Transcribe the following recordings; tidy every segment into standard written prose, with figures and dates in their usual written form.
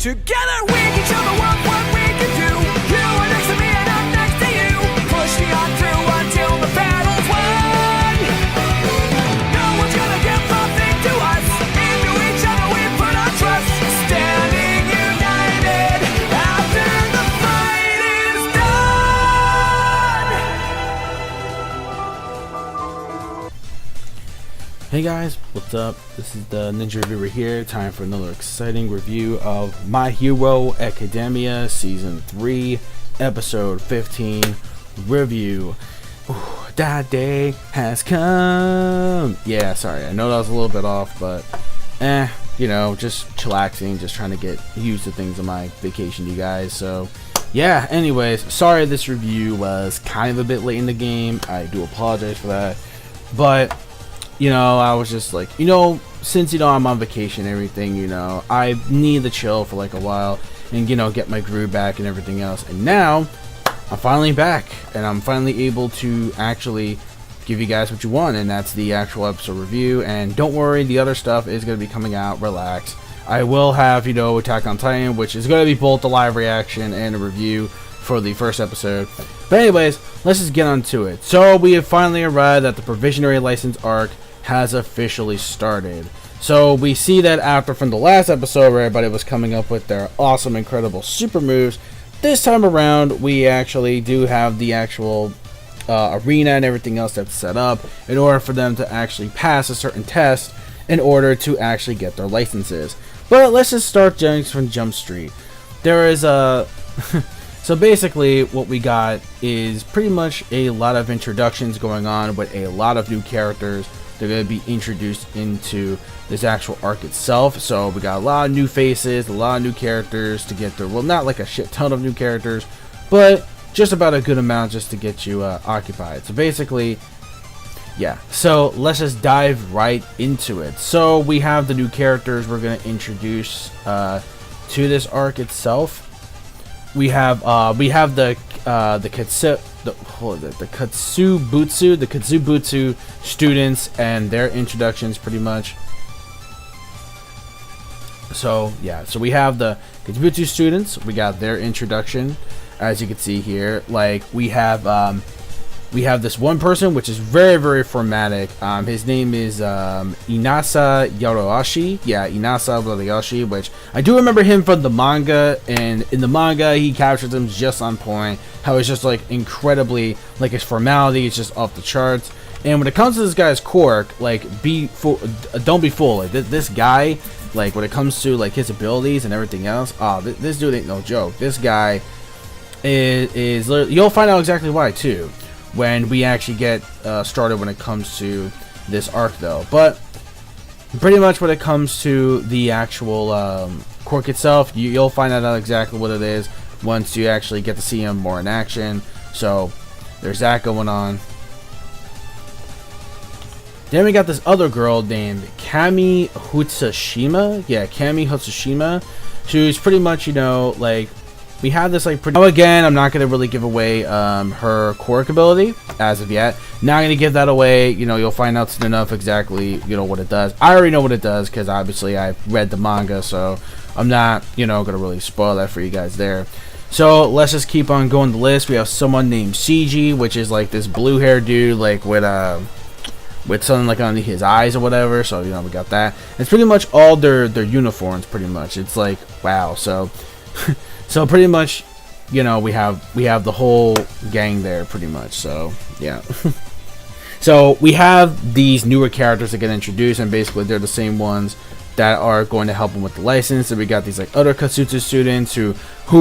Together we can show the world what we can do. You are next to me and I'm next to you. Pushing on through until the battle's won. No one's gonna give nothing to us. Into each other we put our trust. Standing united after the fight is done. Hey guys, what's up? This is the Ninja Reviewer here. Time for another exciting review of My Hero Academia Season 3, Episode 15 review. Ooh, that day has come. Yeah, sorry, I know that was a little bit off, but you know, just chillaxing, just trying to get used to things on my vacation, you guys. So yeah, anyways, sorry this review was kind of a bit late in the game. I do apologize for that, but you know, I was just like, you know, since, you know, I'm on vacation and everything, you know, I need to chill for like a while and, you know, get my groove back and everything else. And now I'm finally back and I'm finally able to actually give you guys what you want, and that's the actual episode review. And don't worry, the other stuff is going to be coming out. Relax. I will have, you know, Attack on Titan, which is going to be both a live reaction and a review for the first episode. But anyways, let's just get on to it. So we have finally arrived at the Provisional License arc has officially started. So we see that after from the last episode where everybody was coming up with their awesome, incredible super moves, this time around we actually do have the actual arena and everything else that's set up in order for them to actually pass a certain test in order to actually get their licenses. But let's just start from Jump Street. There is a so basically what we got is pretty much a lot of introductions going on with a lot of new characters. They're going to be introduced into this actual arc itself. So we got a lot of new faces, a lot of new characters to get through. Well, not like a shit ton of new characters, but just about a good amount just to get you occupied. So basically, yeah. So let's just dive right into it. So we have the new characters we're going to introduce to this arc itself. We have the Katsubutsu students and their introductions pretty much. So yeah, so we have the Katsubutsu students, we got their introduction, as you can see here. Like we have this one person which is very, very formatic. His name is Inasa Yoroashi. Yeah, Inasa Yoroashi, which I do remember him from the manga, and in the manga he captures him just on point. How it's just like incredibly, like his formality is just off the charts. And when it comes to this guy's quirk, like don't be fooled. Like this guy, like when it comes to like his abilities and everything else, this dude ain't no joke. This guy is you'll find out exactly why too when we actually get started when it comes to this arc though. But pretty much when it comes to the actual quirk itself, you'll find out exactly what it is once you actually get to see him more in action. So there's that going on. Then we got this other girl named Kami Hutsushima. Yeah, Kami Hutsushima. She's pretty much, you know, like we have this like pretty. Now again, I'm not gonna really give away her quirk ability as of yet. Not gonna give that away. You know, you'll find out soon enough exactly, you know, what it does. I already know what it does because obviously I read the manga, so I'm not, you know, gonna really spoil that for you guys there. So let's just keep on going the list. We have someone named CG, which is like this blue haired dude, like with something like on his eyes or whatever. So you know, we got that. It's pretty much all their uniforms pretty much. It's like wow. So so pretty much, you know, we have the whole gang there pretty much. So yeah. So we have these newer characters that get introduced, and basically they're the same ones that are going to help them with the license. And we got these like other Katsutsu students who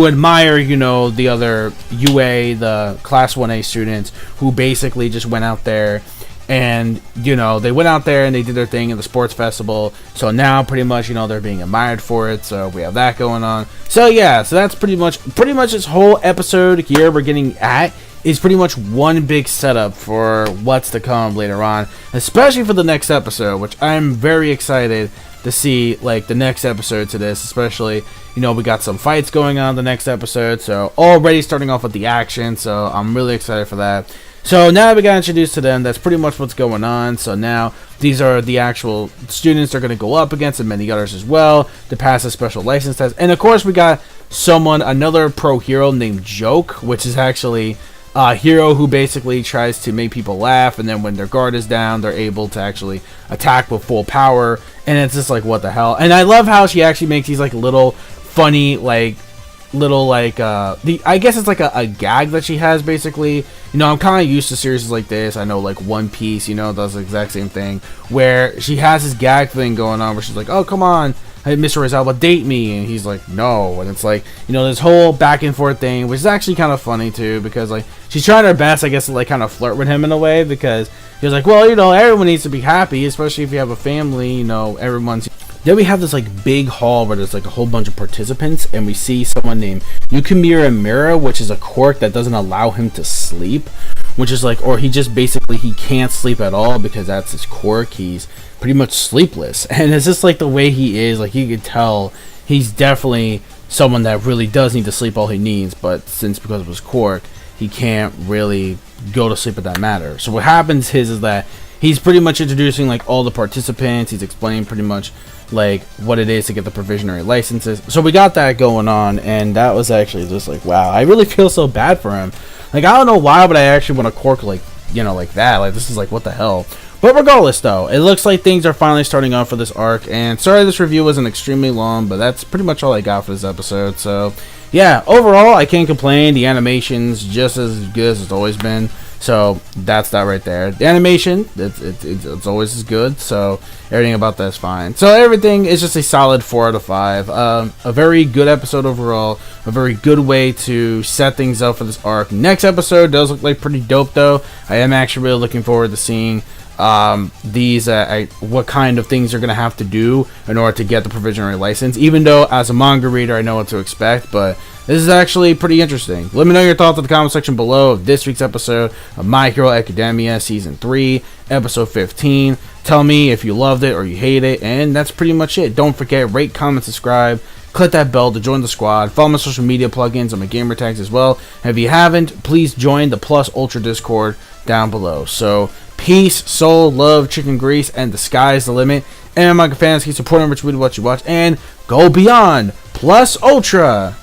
admire, you know, the other UA, the class 1A students who basically just went out there and, you know, they went out there and they did their thing in the sports festival. So now pretty much, you know, they're being admired for it. So we have that going on. So yeah, so that's pretty much this whole episode here we're getting at is pretty much one big setup for what's to come later on, especially for the next episode, which I'm very excited to see, like the next episode to this. Especially, you know, we got some fights going on the next episode, so already starting off with the action, so I'm really excited for that. So now we got introduced to them. That's pretty much what's going on. So now these are the actual students they're going to go up against, and many others as well, to pass a special license test. And of course, we got another pro hero named Joke, which is actually a hero who basically tries to make people laugh, and then when their guard is down, they're able to actually attack with full power. And it's just like, what the hell? And I love how she actually makes these like little funny I guess it's like a gag that she has, basically. You know, I'm kind of used to series like this. I know like One Piece, you know, does the exact same thing, where she has this gag thing going on where she's like, oh, come on, hey, Mr. Rizalba, date me, and he's like, no. And it's like, you know, this whole back and forth thing, which is actually kind of funny too, because like she's trying her best, I guess, to like kind of flirt with him in a way, because he was like, well, you know, everyone needs to be happy, especially if you have a family, you know, everyone's. Then we have this like big hall where there's like a whole bunch of participants, and we see someone named Yukimura Mira, which is a quirk that doesn't allow him to sleep, which is like, or he just basically, he can't sleep at all because that's his quirk. He's pretty much sleepless, and it's just like the way he is, like you could tell he's definitely someone that really does need to sleep all he needs, but since because of his quirk, he can't really go to sleep at that matter. So what happens is that he's pretty much introducing like all the participants. He's explaining pretty much like what it is to get the provisionary licenses. So we got that going on, and that was actually just like, wow, I really feel so bad for him. Like, I don't know why, but I actually want to quirk like, you know, like that. Like, this is like, what the hell. But regardless though, it looks like things are finally starting off for this arc, and sorry this review wasn't extremely long, but that's pretty much all I got for this episode. So yeah, overall I can't complain. The animation's just as good as it's always been. So that's that right there. The animation, it's always as good, so everything about that's fine. So everything is just a solid 4 out of 5. A very good episode overall. A very good way to set things up for this arc. Next episode does look like pretty dope though. I am actually really looking forward to seeing what kind of things you're gonna have to do in order to get the provisionary license. Even though as a manga reader I know what to expect, but this is actually pretty interesting. Let me know your thoughts in the comment section below of this week's episode of My Hero Academia Season 3, Episode 15. Tell me if you loved it or you hate it, and that's pretty much it. Don't forget, rate, comment, subscribe, click that bell to join the squad, follow my social media plugins and my gamer tags as well. And if you haven't, please join the Plus Ultra Discord down below. So peace, soul, love, chicken grease, and the sky's the limit. And my fans, keep supporting which video what you watch, and go beyond Plus Ultra.